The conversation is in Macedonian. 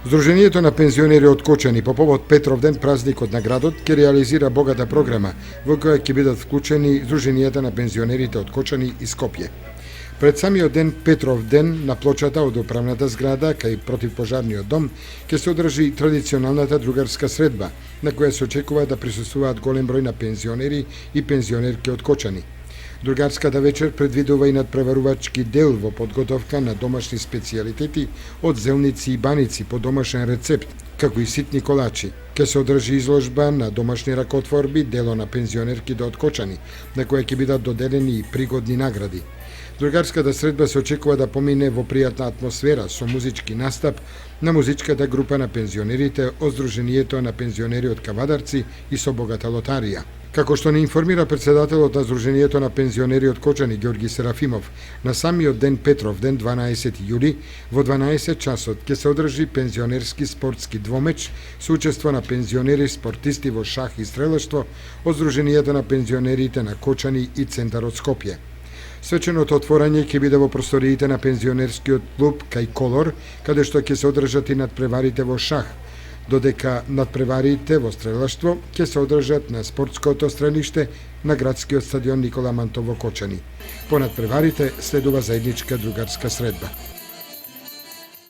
Здруженијето на пензионери од Кочани по повод Петровден, празникот на градот, ќе реализира богата програма во која ќе бидат вклучени Здруженијата на пензионерите од Кочани и Скопје. Пред самиот ден Петровден на плочата од управната зграда кај противпожарниот дом ќе се одржи традиционалната другарска средба, на која се очекува да присуствуваат голем број на пензионери и пензионерки од Кочани. Другарската вечер предвидува и надпреварувачки дел во подготовка на домашни специјалитети од зелници и баници по домашен рецепт, како и ситни колачи. Ке се одржи изложба на домашни ракотворби, дело на пензионерки од Кочани, на која ќе бидат доделени и пригодни награди. Другарската средба се очекува да помине во пријатна атмосфера со музички настап на музичката група на пензионерите од Здруженијето на пензионери од Кавадарци и со богата лотарија. Како што не информира председателот на Здруженијето на пензионери од Кочани Ѓорги Серафимов, на самиот ден Петровден 12 јули во 12 часот ќе се одржи пензионерски спортски двомеч со учество на пензионери спортисти во шах и стрелаштво од Здруженијето на пензионерите на Кочани и Центарот Скопје. Свеченото отворање ќе биде во просториите на пензионерскиот клуб кај Колор, каде што ќе се одржат и надпреварите во шах, додека надпреварите во стрелаштво ќе се одржат на спортското стрелиште на градскиот стадион Никола Мантов во Кочани. По надпреварите следува заедничка другарска средба.